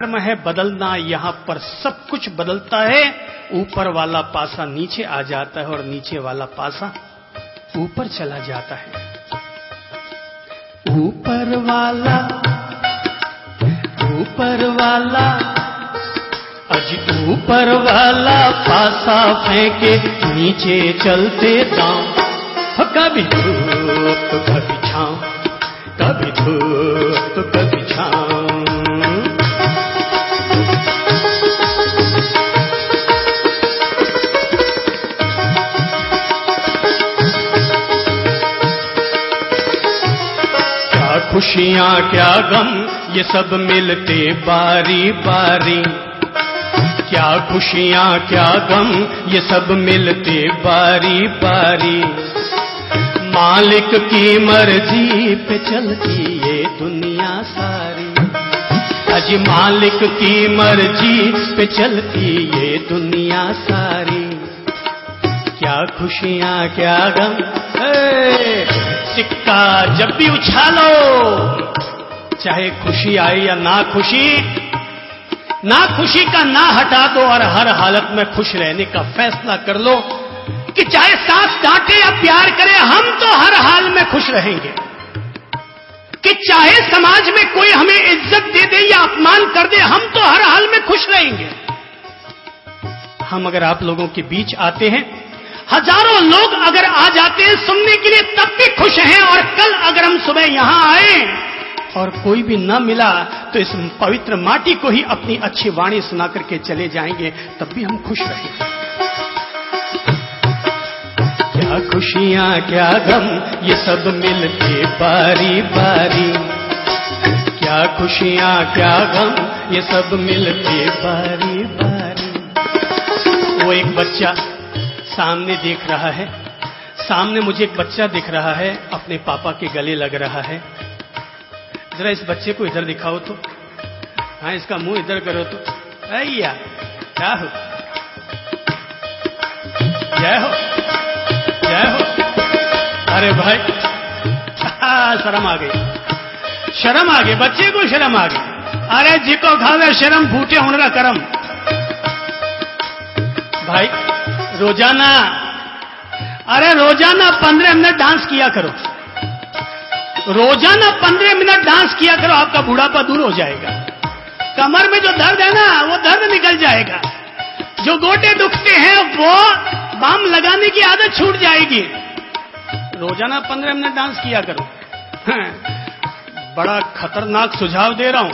कर्म है बदलना, यहां पर सब कुछ बदलता है। ऊपर वाला पासा नीचे आ जाता है और नीचे वाला पासा ऊपर चला जाता है। ऊपर वाला अजी ऊपर वाला पासा फेंके नीचे चलते दांव। कभी धूप तो कभी छांव, कभी धूप तो कभी छांव। क्या खुशियां क्या गम ये सब मिलते बारी बारी। क्या खुशियां क्या गम ये सब मिलते बारी बारी। मालिक की मर्जी पे चलती ये दुनिया सारी। अजी मालिक की मर्जी पे चलती ये दुनिया सारी। क्या खुशियां क्या गम। सिक्का जब भी उछालो, चाहे खुशी आए या ना खुशी, ना खुशी का ना हटा दो और हर हालत में खुश रहने का फैसला कर लो कि चाहे सास डांटे या प्यार करे, हम तो हर हाल में खुश रहेंगे। कि चाहे समाज में कोई हमें इज्जत दे दे या अपमान कर दे, हम तो हर हाल में खुश रहेंगे। हम अगर आप लोगों के बीच आते हैं, हजारों लोग अगर आ जाते हैं सुनने के लिए, तब भी खुश हैं। और कल अगर हम सुबह यहां आए और कोई भी न मिला तो इस पवित्र माटी को ही अपनी अच्छी वाणी सुना करके चले जाएंगे, तब भी हम खुश रहेंगे। क्या खुशियां क्या गम ये सब मिलते बारी बारी। क्या खुशियां क्या गम ये सब मिलते बारी बारी। वो एक बच्चा सामने देख रहा है, सामने मुझे एक बच्चा दिख रहा है, अपने पापा के गले लग रहा है। जरा इस बच्चे को इधर दिखाओ तो, हाँ इसका मुंह इधर करो तो। अय्या क्या हो, जय हो जय हो। अरे भाई शर्म आ गई, शर्म आ गई, बच्चे को शर्म आ गई। अरे जिको खावे शर्म फूटे उनका करम। भाई रोजाना, अरे रोजाना 15 मिनट डांस किया करो, रोजाना 15 मिनट डांस किया करो, आपका बुढ़ापा दूर हो जाएगा। कमर में जो दर्द है ना वो दर्द निकल जाएगा। जो गोटे दुखते हैं वो बाम लगाने की आदत छूट जाएगी। रोजाना 15 मिनट डांस किया करो। बड़ा खतरनाक सुझाव दे रहा हूं,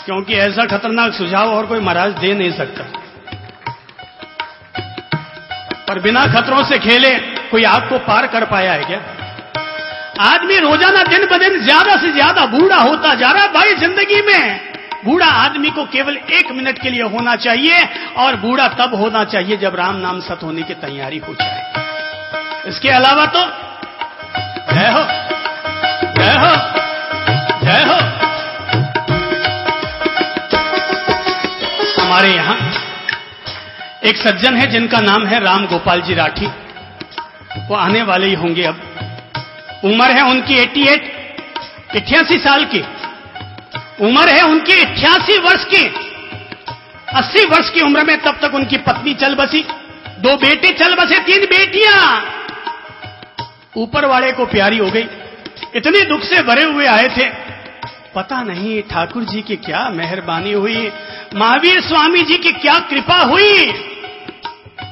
क्योंकि ऐसा खतरनाक सुझाव और कोई महाराज दे नहीं सकता। पर बिना खतरों से खेले कोई आग को पार कर पाया है क्या? आदमी रोजाना दिन ब दिन ज्यादा से ज्यादा बूढ़ा होता जा रहा है। भाई जिंदगी में बूढ़ा आदमी को केवल 1 मिनट के लिए होना चाहिए, और बूढ़ा तब होना चाहिए जब राम नाम सत होने की तैयारी हो जाए। इसके अलावा तो जय हो जय हो जय हो। हमारे यहां एक सज्जन है जिनका नाम है राम गोपाल जी राठी। वो आने वाले ही होंगे। अब उम्र है उनकी 88 साल की उम्र है उनकी, 88 वर्ष की। 80 वर्ष की उम्र में तब तक उनकी पत्नी चल बसी, 2 बेटे चल बसे, 3 बेटियां ऊपर वाले को प्यारी हो गई। इतने दुख से भरे हुए आए थे, पता नहीं ठाकुर जी की क्या मेहरबानी हुई, महावीर स्वामी जी की क्या कृपा हुई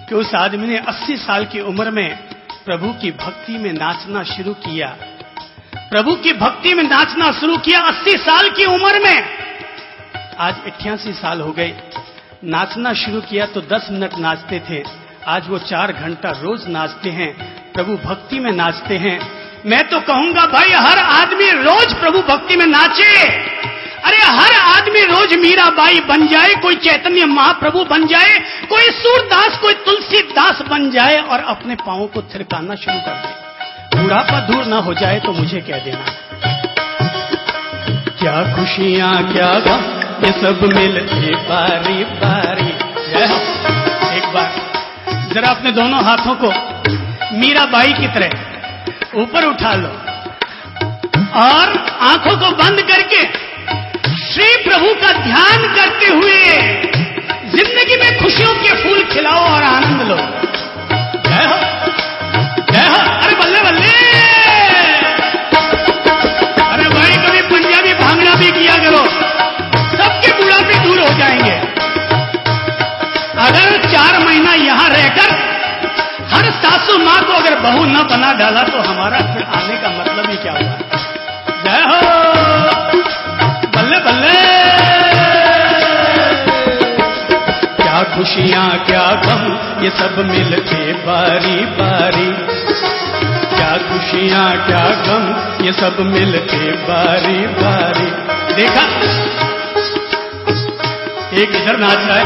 कि उस आदमी ने 80 साल की उम्र में प्रभु की भक्ति में नाचना शुरू किया। प्रभु की भक्ति में नाचना शुरू किया 80 साल की उम्र में। आज 88 साल हो गए। नाचना शुरू किया तो 10 मिनट नाचते थे, आज वो 4 घंटा रोज नाचते हैं, प्रभु भक्ति में नाचते हैं। मैं तो कहूंगा भाई हर आदमी रोज प्रभु भक्ति में नाचे। अरे हर आदमी रोज मीराबाई बन जाए, कोई चैतन्य महाप्रभु बन जाए, कोई सूरदास, कोई तुलसीदास बन जाए और अपने पांवों को थिरकाना शुरू कर दे। बुढ़ापा दूर ना हो जाए तो मुझे कह देना। क्या खुशियां क्या गम ये सब मिलते बारी बारी। एक बार जरा अपने दोनों हाथों को मीराबाई की तरह ऊपर उठा लो और आंखों को बंद करके श्री प्रभु का ध्यान करते हुए जिंदगी में खुशियों के फूल खिलाओ और आनंद लो। जय हो, जय हो। अरे बल्ले बल्ले, अरे भाई कभी पंजाबी भांगड़ा भी किया करो, सबके बुढ़ापे दूर हो जाएंगे। अगर 4 महीना यहां रहकर हर सासू मां को अगर बहू न बना डाला तो हमारा फिर आने का मतलब ही क्या हुआ। जय हो, बल्ले बल्ले। क्या खुशियां क्या गम ये सब मिलके बारी बारी, क्या खुशियां क्या गम ये सब मिलके बारी बारी। देखा, एक इधर नाच रहा है,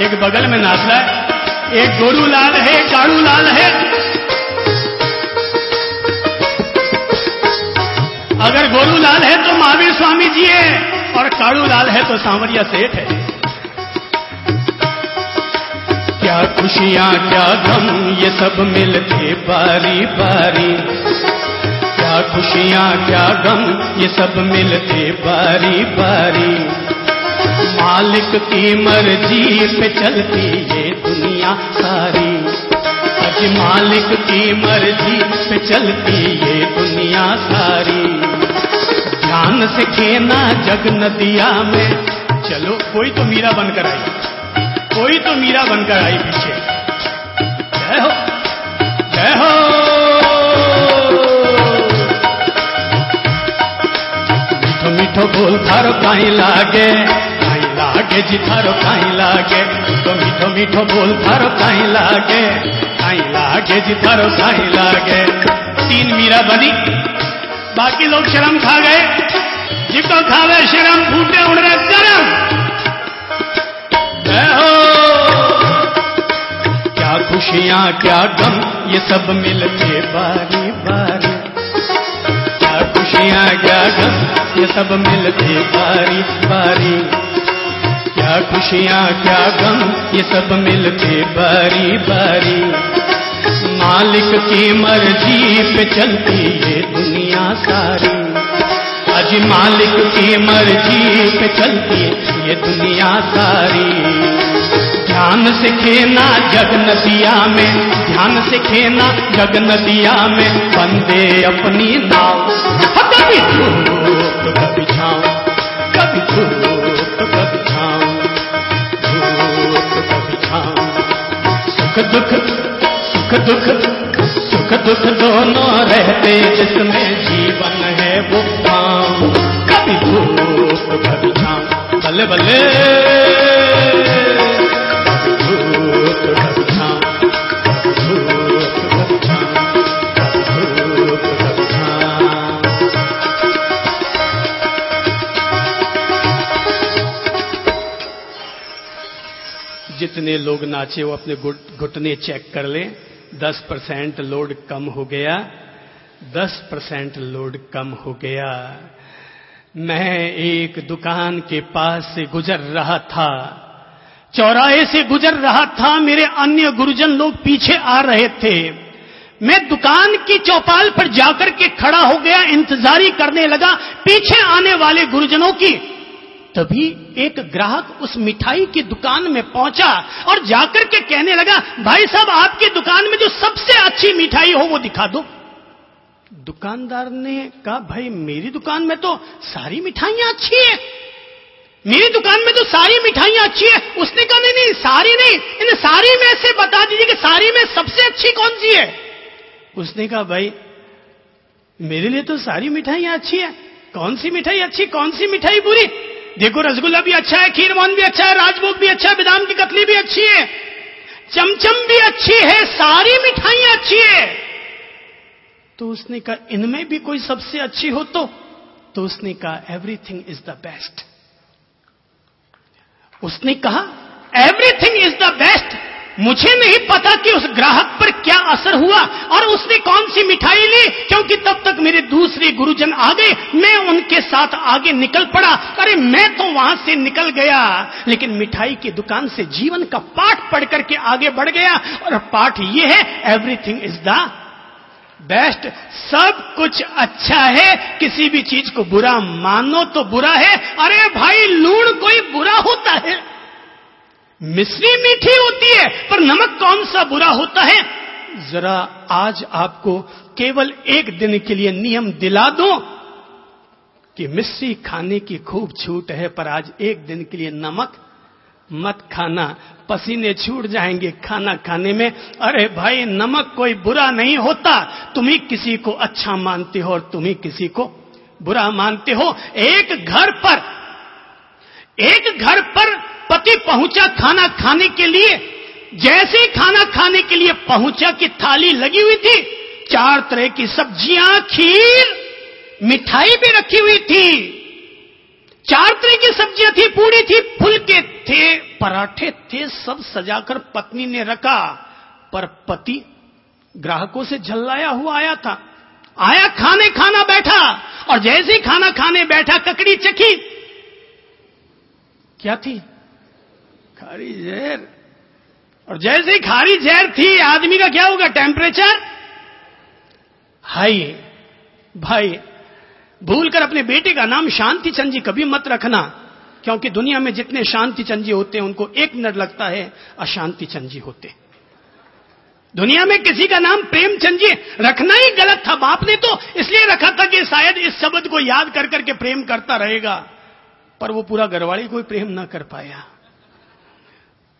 एक बगल में नाच रहा है, एक गोरू लाल है, एक काड़ू लाल है। अगर गोरू लाल है तो महावीर स्वामी जी है, और काड़ू लाल है तो सांवरिया सेठ है। क्या खुशियां क्या गम ये सब मिलके बारी बारी, क्या खुशियां क्या गम ये सब मिलके बारी बारी। मालिक की मर्जी पे चलती ये दुनिया सारी, आज मालिक की मर्जी पे चलती ये दुनिया सारी। ध्यान से खेना जग नदिया में, चलो कोई तो मीरा बनकर आई, कोई तो मीरा बनकर आई पीछे। जय हो, जय हो। मीठो मीठो बोल थारो काई लागे, लागे जी थारो काई लागे, तो मीठो मीठो बोल थारो काई लागे जी थारो काई लागे। 3 मीरा बनी, बाकी लोग शर्म खा गए, जिको खावे शर्म फूटे उड़ रहे गरम। जय हो, क्या खुशियां क्या गम ये सब मिलके बारी बारी, क्या खुशियां क्या गम ये सब मिलके बारी बारी। क्या खुशियां क्या गम ये सब मिलके बारी बारी। मालिक की मर्जी पे चलती ये दुनिया सारी, आज मालिक की मर्जी पे चलती ये दुनिया सारी। ध्यान से खेना जग नदिया में, ध्यान से खेना जग नदिया में, बंदे अपनी नाव। कभी धूप तो कभी छाँव, कभी धूप तो कभी छाँव, सुख दुख सुख दुख सुख दुख दोनों रहते, जिसमें जीवन है वो पाँव। कभी धूप कभी छाँव, बल्ले बल्ले। कभी धूप कभी छाँव, कभी धूप कभी छाँव, कभी धूप कभी छाँव। जितने लोग नाचे वो अपने घुटने चेक कर लें। 10% लोड कम हो गया, 10% लोड कम हो गया। मैं एक दुकान के पास से गुजर रहा था, चौराहे से गुजर रहा था, मेरे अन्य गुरुजन लोग पीछे आ रहे थे। मैं दुकान की चौपाल पर जाकर के खड़ा हो गया, इंतजारी करने लगा पीछे आने वाले गुरुजनों की। तभी एक ग्राहक उस मिठाई की दुकान में पहुंचा और जाकर के कहने लगा, भाई साहब आपकी दुकान में जो सबसे अच्छी मिठाई हो वो दिखा दो। दुकानदार ने कहा, भाई मेरी दुकान में तो सारी मिठाइयां अच्छी है, मेरी दुकान में तो सारी मिठाइयां अच्छी है। उसने कहा, नहीं नहीं सारी नहीं, इन सारी में से बता दीजिए कि सारी में सबसे अच्छी कौन सी है। उसने कहा, भाई मेरे लिए तो सारी मिठाइयां अच्छी है। कौन सी मिठाई अच्छी, कौन सी मिठाई बुरी? देखो रसगुल्ला भी अच्छा है, खीरमोहन भी अच्छा है, राजभोग भी अच्छा है, बादाम की कतली भी अच्छी है, चमचम भी अच्छी है, सारी मिठाइयां अच्छी है। तो उसने कहा, इनमें भी कोई सबसे अच्छी हो तो उसने कहा, एवरीथिंग इज द बेस्ट। उसने कहा, एवरीथिंग इज द बेस्ट। मुझे नहीं पता कि उस ग्राहक पर क्या असर हुआ और उसने कौन सी मिठाई ली, क्योंकि तब तक मेरे दूसरे गुरुजन आ गए, मैं उनके साथ आगे निकल पड़ा। अरे मैं तो वहां से निकल गया, लेकिन मिठाई की दुकान से जीवन का पाठ पढ़ करके आगे बढ़ गया। और पाठ यह है, एवरीथिंग इज द बेस्ट, सब कुछ अच्छा है, किसी भी चीज को बुरा मानो तो बुरा है। अरे भाई, लूण कोई बुरा होता है? मिश्री मीठी होती है, पर नमक कौन सा बुरा होता है? जरा आज आपको केवल एक दिन के लिए नियम दिला दो कि मिश्री खाने की खूब छूट है, पर आज एक दिन के लिए नमक मत खाना, पसीने छूट जाएंगे खाना खाने में। अरे भाई, नमक कोई बुरा नहीं होता। तुम ही किसी को अच्छा मानते हो और तुम ही किसी को बुरा मानते हो। एक घर पर पति पहुंचा खाना खाने के लिए। जैसे ही खाना खाने के लिए पहुंचा कि थाली लगी हुई थी, 4 तरह की सब्जियां, खीर, मिठाई भी रखी हुई थी। 4 तरह की सब्जियां थी, पूड़ी थी, फुलके थे, पराठे थे, सब सजाकर पत्नी ने रखा। पर पति ग्राहकों से झल्लाया हुआ आया था। आया, खाना बैठा, और जैसे ही खाना खाने बैठा, ककड़ी चखी। क्या थी? खारी जहर। और जैसे ही खारी जहर थी, आदमी का क्या होगा? Temperature high. भाई, भूलकर अपने बेटे का नाम शांति चंद जी कभी मत रखना, क्योंकि दुनिया में जितने शांति चंद जी होते हैं, उनको 1 मिनट लगता है अशांति चंद जी होते। दुनिया में किसी का नाम प्रेमचंद जी रखना ही गलत था। बाप ने तो इसलिए रखा था कि शायद इस शब्द को याद कर करके प्रेम करता रहेगा, पर वो पूरा घरवाली कोई प्रेम ना कर पाया।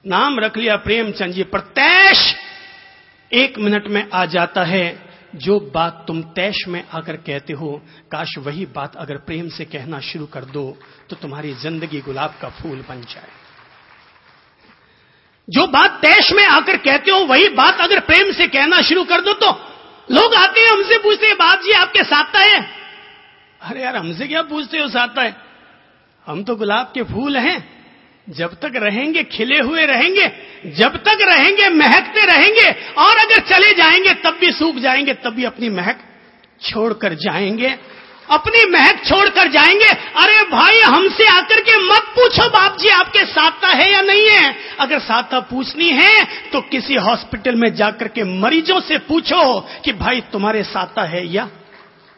नाम रख लिया प्रेमचंद जी, पर तैश 1 मिनट में आ जाता है। जो बात तुम तैश में आकर कहते हो, काश वही बात अगर प्रेम से कहना शुरू कर दो तो तुम्हारी जिंदगी गुलाब का फूल बन जाए। जो बात तैश में आकर कहते हो, वही बात अगर प्रेम से कहना शुरू कर दो तो लोग आते हैं, हमसे पूछते हैं, बाप जी आपके साता है? अरे यार, हमसे क्या पूछते हो साता है? हम तो गुलाब के फूल हैं। जब तक रहेंगे खिले हुए रहेंगे, जब तक रहेंगे महकते रहेंगे, और अगर चले जाएंगे तब भी सूख जाएंगे, तब भी अपनी महक छोड़कर जाएंगे, अपनी महक छोड़कर जाएंगे। अरे भाई, हमसे आकर के मत पूछो बाप जी आपके साता है या नहीं है। अगर साता पूछनी है तो किसी हॉस्पिटल में जाकर के मरीजों से पूछो कि भाई तुम्हारे साता है या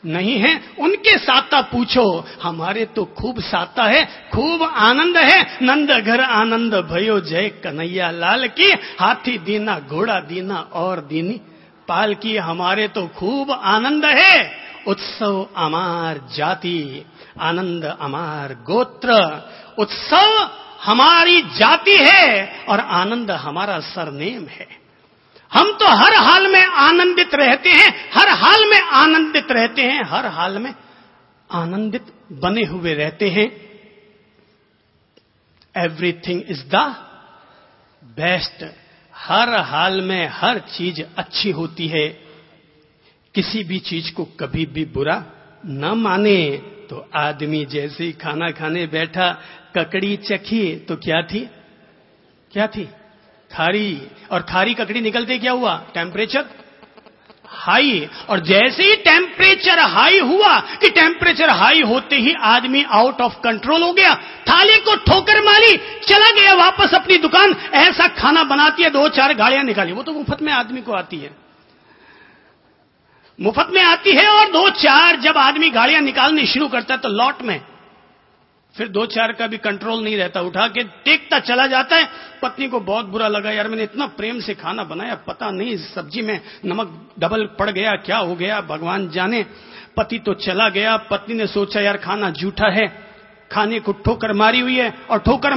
नहीं है। उनके साता पूछो, हमारे तो खूब साता है, खूब आनंद है। नंद घर आनंद भयो, जय कन्हैया लाल की। हाथी दीना घोड़ा दीना और दीनी पाल की। हमारे तो खूब आनंद है। उत्सव अमार जाति, आनंद अमार गोत्र। उत्सव हमारी जाति है और आनंद हमारा सरनेम है। हम तो हर हाल में आनंदित रहते हैं, हर हाल में आनंदित रहते हैं, हर हाल में आनंदित बने हुए रहते हैं। Everything is the best. हर हाल में हर चीज अच्छी होती है। किसी भी चीज को कभी भी बुरा न माने। तो आदमी जैसे ही खाना खाने बैठा, ककड़ी चखी तो क्या थी? क्या थी? खारी। और खारी ककड़ी निकलते क्या हुआ? Temperature high. और जैसे ही टेम्परेचर हाई हुआ कि टेम्परेचर हाई होते ही आदमी आउट ऑफ कंट्रोल हो गया, थाली को ठोकर मारी, चला गया वापस अपनी दुकान। ऐसा खाना बनाती है, 2-4 गाड़ियां निकाली। वो तो मुफ्त में आदमी को आती है, मुफ्त में आती है। और 2-4 जब आदमी गाड़ियां निकालनी शुरू करता है तो लॉट में फिर 2-4 का भी कंट्रोल नहीं रहता, उठा के टेकता चला जाता है। पत्नी को बहुत बुरा लगा, यार मैंने इतना प्रेम से खाना बनाया, पता नहीं सब्जी में नमक डबल पड़ गया, क्या हो गया भगवान जाने। पति तो चला गया। पत्नी ने सोचा यार खाना झूठा है, खाने को ठोकर मारी हुई है, और ठोकर